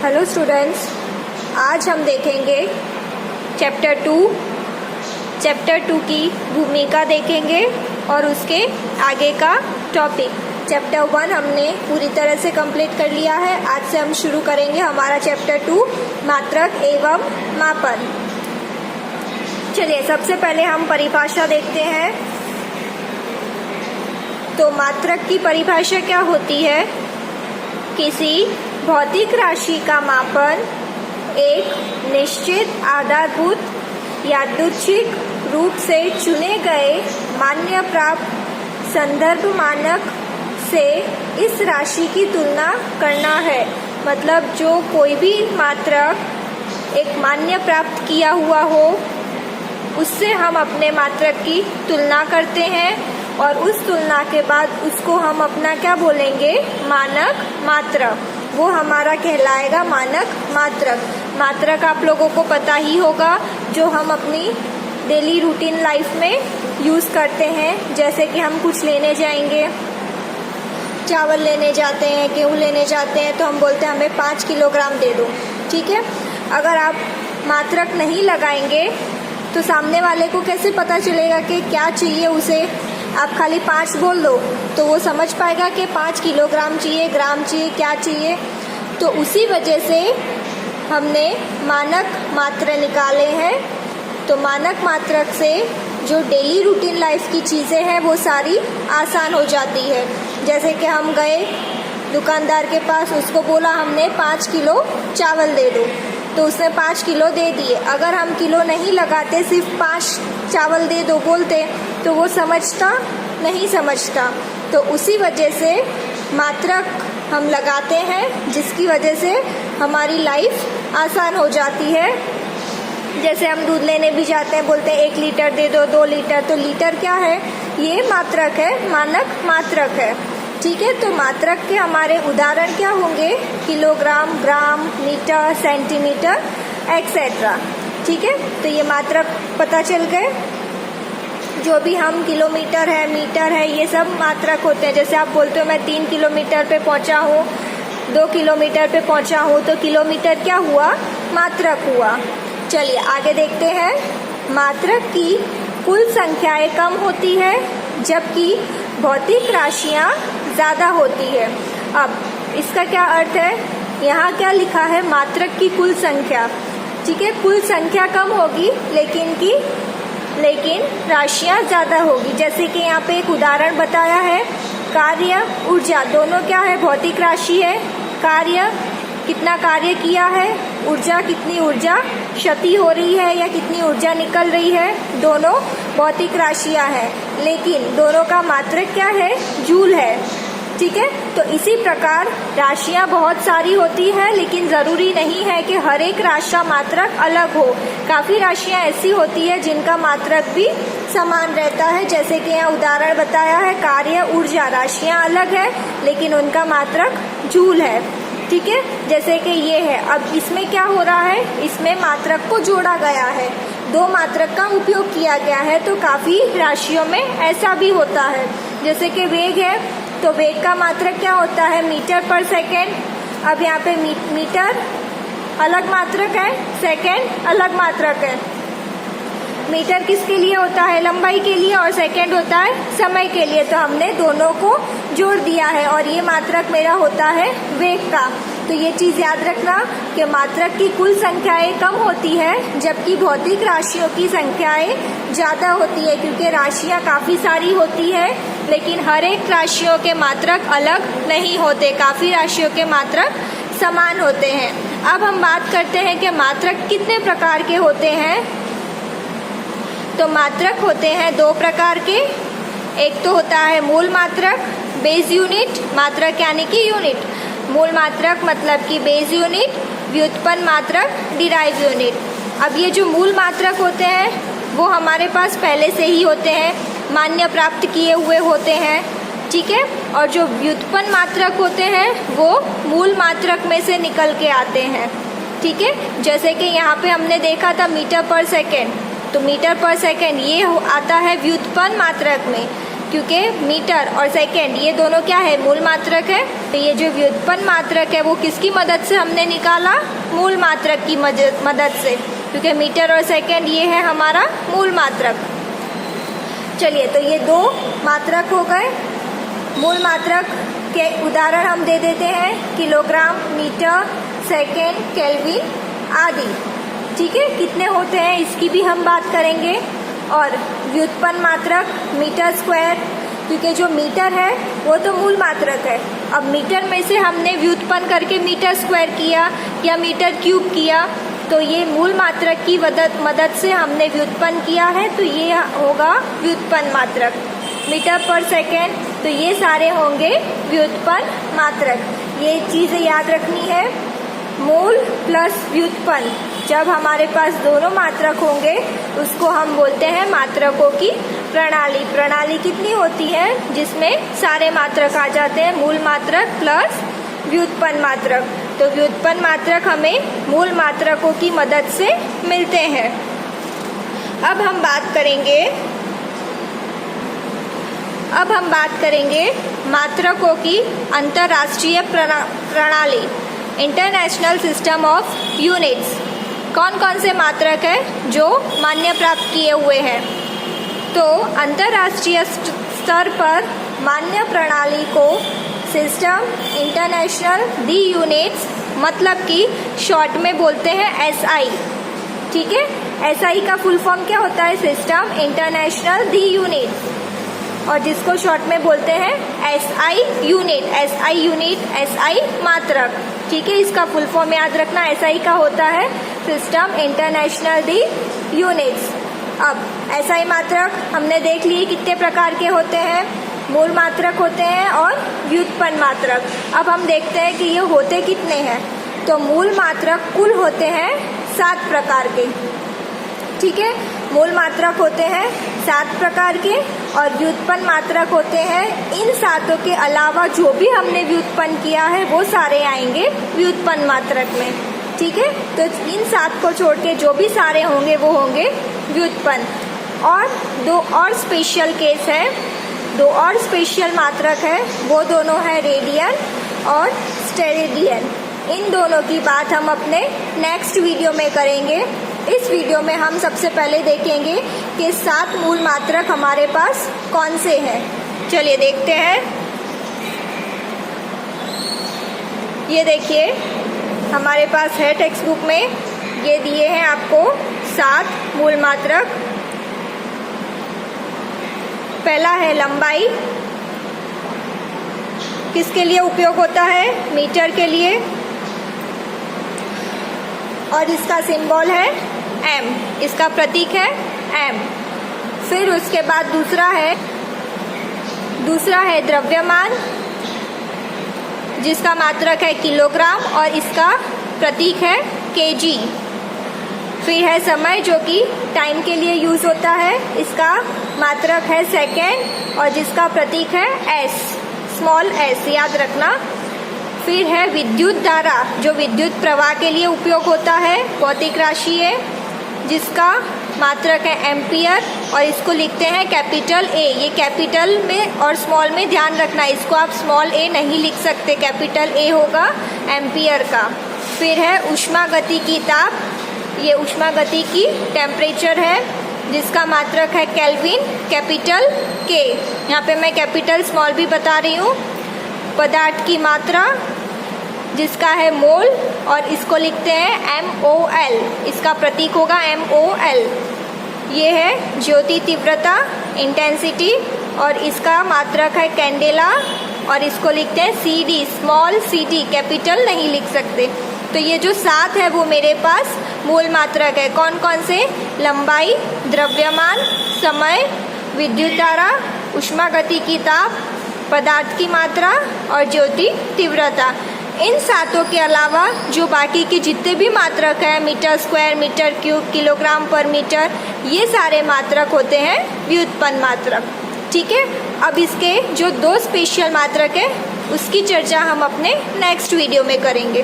Hello students, आज हम देखेंगे चैप्टर टू की भूमिका देखेंगे और उसके आगे का टॉपिक। चैप्टर 1 हमने पूरी तरह से कंप्लीट कर लिया है। आज से हम शुरू करेंगे हमारा चैप्टर 2 मात्रक एवं मापन। चलिए सबसे पहले हम परिभाषा देखते हैं। तो मात्रक की परिभाषा क्या होती है? किसी भौतिक राशि का मापन एक निश्चित आधारभूत यादृच्छिक रूप से चुने गए मान्य प्राप्त संदर्भ मानक से इस राशि की तुलना करना है। मतलब जो कोई भी मात्रक एक मान्य प्राप्त किया हुआ हो उससे हम अपने मात्रक की तुलना करते हैं और उस तुलना के बाद उसको हम अपना क्या बोलेंगे? मानक मात्रक। वो हमारा कहलाएगा मानक मात्रक। मात्रक आप लोगों को पता ही होगा, जो हम अपनी डेली रूटीन लाइफ में यूज़ करते हैं। जैसे कि हम कुछ लेने जाएंगे, चावल लेने जाते हैं, गेहूँ लेने जाते हैं, तो हम बोलते हैं हमें 5 किलोग्राम दे दो। ठीक है, अगर आप मात्रक नहीं लगाएंगे तो सामने वाले को कैसे पता चलेगा कि क्या चाहिए उसे? आप खाली 5 बोल दो तो वो समझ पाएगा कि 5 किलोग्राम चाहिए, ग्राम चाहिए, क्या चाहिए। तो उसी वजह से हमने मानक मात्रा निकाले हैं। तो मानक मात्रक से जो डेली रूटीन लाइफ की चीज़ें हैं वो सारी आसान हो जाती है। जैसे कि हम गए दुकानदार के पास, उसको बोला हमने 5 किलो चावल दे दो, तो उसने 5 किलो दे दिए। अगर हम किलो नहीं लगाते, सिर्फ 5 चावल दे दो बोलते, तो वो नहीं समझता। तो उसी वजह से मात्रक हम लगाते हैं, जिसकी वजह से हमारी लाइफ आसान हो जाती है। जैसे हम दूध लेने भी जाते हैं, बोलते हैं 1 लीटर दे दो, 2 लीटर। तो लीटर क्या है? ये मात्रक है, मानक मात्रक है। ठीक है, तो मात्रक के हमारे उदाहरण क्या होंगे? किलोग्राम, ग्राम, मीटर, सेंटीमीटर, एक्सेट्रा। ठीक है, तो ये मात्रक पता चल गए। जो भी हम किलोमीटर है, मीटर है, ये सब मात्रक होते हैं। जैसे आप बोलते हो मैं 3 किलोमीटर पे पहुंचा हूँ, 2 किलोमीटर पे पहुंचा हूँ, तो किलोमीटर क्या हुआ? मात्रक हुआ। चलिए आगे देखते हैं। मात्रक की कुल संख्याएं कम होती है जबकि भौतिक राशियाँ ज़्यादा होती है। अब इसका क्या अर्थ है? यहाँ क्या लिखा है? मात्रक की कुल संख्या। ठीक है, कुल संख्या कम होगी लेकिन राशियाँ ज़्यादा होगी। जैसे कि यहाँ पे एक उदाहरण बताया है, कार्य ऊर्जा दोनों क्या है? भौतिक राशि है। कार्य कितना कार्य किया है, ऊर्जा कितनी ऊर्जा क्षति हो रही है या कितनी ऊर्जा निकल रही है, दोनों भौतिक राशियाँ हैं। लेकिन दोनों का मात्रक क्या है? जूल है। ठीक है, तो इसी प्रकार राशियाँ बहुत सारी होती है, लेकिन ज़रूरी नहीं है कि हर एक राशि का मात्रक अलग हो। काफ़ी राशियाँ ऐसी होती है जिनका मात्रक भी समान रहता है। जैसे कि यहाँ उदाहरण बताया है, कार्य ऊर्जा राशियाँ अलग है लेकिन उनका मात्रक जूल है। ठीक है, जैसे कि ये है। अब इसमें क्या हो रहा है? इसमें मात्रक को जोड़ा गया है, 2 मात्रक का उपयोग किया गया है। तो काफ़ी राशियों में ऐसा भी होता है। जैसे कि वेग है, तो वेग का मात्रक क्या होता है? मीटर पर सेकेंड। अब यहाँ पे मीटर अलग मात्रक है, सेकेंड अलग मात्रक है। मीटर किसके लिए होता है? लंबाई के लिए, और सेकेंड होता है समय के लिए। तो हमने दोनों को जोड़ दिया है और ये मात्रक मेरा होता है वेग का। तो ये चीज़ याद रखना कि मात्रक की कुल संख्याएं कम होती है जबकि भौतिक राशियों की संख्याएं ज़्यादा होती है, क्योंकि राशियाँ काफ़ी सारी होती है लेकिन हर एक राशियों के मात्रक अलग नहीं होते। काफ़ी राशियों के मात्रक समान होते हैं। अब हम बात करते हैं कि मात्रक कितने प्रकार के होते हैं। तो मात्रक होते हैं 2 प्रकार के। एक तो होता है मूल मात्रक, बेस यूनिट। मात्रक यानी कि यूनिट। मूल मात्रक मतलब कि बेस यूनिट, व्युत्पन्न मात्रक डिराइव यूनिट। अब ये जो मूल मात्रक होते हैं वो हमारे पास पहले से ही होते हैं, मान्य प्राप्त किए हुए होते हैं। ठीक है, और जो व्युत्पन्न मात्रक होते हैं वो मूल मात्रक में से निकल के आते हैं। ठीक है, जैसे कि यहाँ पे हमने देखा था मीटर पर सेकेंड, तो मीटर पर सेकेंड ये आता है व्युत्पन्न मात्रक में। क्योंकि मीटर और सेकेंड ये दोनों क्या है, मूल मात्रक है। तो ये जो व्युत्पन्न मात्रक है वो किसकी मदद से हमने निकाला, मूल मात्रक की मदद से, क्योंकि मीटर और सेकेंड ये है हमारा मूल मात्रक। चलिए, तो ये दो मात्रक हो गए। मूल मात्रक के उदाहरण हम दे देते हैं, किलोग्राम, मीटर, सेकेंड, केल्विन आदि। ठीक है, कितने होते हैं इसकी भी हम बात करेंगे। और व्युत्पन्न मात्रक मीटर स्क्वायर, क्योंकि जो मीटर है वो तो मूल मात्रक है। अब मीटर में से हमने व्युत्पन्न करके मीटर स्क्वायर किया या मीटर क्यूब किया, तो ये मूल मात्रक की मदद से हमने व्युत्पन्न किया है, तो ये होगा व्युत्पन्न मात्रक। मीटर पर सेकेंड, तो ये सारे होंगे व्युत्पन्न मात्रक। ये चीज़ें याद रखनी है, मूल प्लस व्युत्पन्न। जब हमारे पास दोनों मात्रक होंगे उसको हम बोलते हैं मात्रकों की प्रणाली। प्रणाली कितनी होती है, जिसमें सारे मात्रक आ जाते हैं, मूल मात्रक प्लस व्युत्पन्न मात्रक। तो व्युत्पन्न मात्रक हमें मूल मात्रकों की मदद से मिलते हैं। अब हम बात करेंगे मात्रकों की अंतर्राष्ट्रीय प्रणाली, इंटरनेशनल सिस्टम ऑफ यूनिट्स। कौन कौन से मात्रक है जो मान्य प्राप्त किए हुए हैं। तो अंतर्राष्ट्रीय स्तर पर मान्य प्रणाली को सिस्टम इंटरनेशनल दी यूनिट्स, मतलब कि शॉर्ट में बोलते हैं SI। ठीक है, SI का फुल फॉर्म क्या होता है, सिस्टम इंटरनेशनल दी यूनिट्स, और जिसको शॉर्ट में बोलते हैं SI unit. SI unit, SI मात्रक। ठीक है, इसका फुल फॉर्म याद रखना, SI का होता है सिस्टम इंटरनेशनल दी यूनिट्स। अब SI मात्रक हमने देख लिए कितने प्रकार के होते हैं, मूल मात्रक होते हैं और व्युत्पन्न मात्रक। अब हम देखते हैं कि ये होते कितने हैं। तो मूल मात्रक कुल होते हैं 7 प्रकार के। ठीक है, मूल मात्रक होते हैं 7 प्रकार के और व्युत्पन्न मात्रक होते हैं इन 7 के अलावा जो भी हमने व्युत्पन्न किया है वो सारे आएंगे व्युत्पन्न मात्रक में। ठीक है, तो इन 7 को छोड़ के जो भी सारे होंगे वो होंगे व्युत्पन्न। और 2 और स्पेशल केस है, 2 और स्पेशल मात्रक है, वो दोनों है रेडियन और स्टेरेडियन। इन दोनों की बात हम अपने नेक्स्ट वीडियो में करेंगे। इस वीडियो में हम सबसे पहले देखेंगे कि 7 मूल मात्रक हमारे पास कौन से हैं। चलिए देखते हैं। ये देखिए हमारे पास है टेक्स्ट बुक में, ये दिए हैं आपको 7 मूल मात्रक। पहला है लंबाई, किसके लिए उपयोग होता है, मीटर के लिए, और इसका सिंबल है m, इसका प्रतीक है m। फिर उसके बाद दूसरा है द्रव्यमान, जिसका मात्रक है किलोग्राम और इसका प्रतीक है kg। फिर है समय, जो कि टाइम के लिए यूज होता है, इसका मात्रक है सेकेंड और जिसका प्रतीक है s, स्मॉल s, याद रखना। फिर है विद्युत धारा, जो विद्युत प्रवाह के लिए उपयोग होता है, भौतिक राशि है, जिसका मात्रक है एम्पियर और इसको लिखते हैं कैपिटल A। ये कैपिटल में और स्मॉल में ध्यान रखना, इसको आप स्मॉल a नहीं लिख सकते, कैपिटल A होगा एम्पियर का। फिर है ऊष्मागतिकी ताप, ये ऊष्मागतिकी टेम्परेचर है, जिसका मात्रक है केल्विन, कैपिटल K। यहाँ पे मैं कैपिटल स्मॉल भी बता रही हूँ। पदार्थ की मात्रा, जिसका है मोल और इसको लिखते हैं MOL, इसका प्रतीक होगा MOL। ये है ज्योति तीव्रता, इंटेंसिटी, और इसका मात्रक है कैंडेला और इसको लिखते हैं CD, स्मॉल CD, कैपिटल नहीं लिख सकते। तो ये जो 7 है वो मेरे पास मूल मात्रक है। कौन कौन से, लंबाई, द्रव्यमान, समय, विद्युत धारा, ऊष्मागतिकी ताप, पदार्थ की मात्रा और ज्योति तीव्रता। इन 7 के अलावा जो बाकी के जितने भी मात्रक हैं, metre square, metre cube, kilogram per metre, ये सारे मात्रक होते हैं व्युत्पन्न मात्रक। ठीक है, अब इसके जो 2 स्पेशल मात्रक है उसकी चर्चा हम अपने नेक्स्ट वीडियो में करेंगे।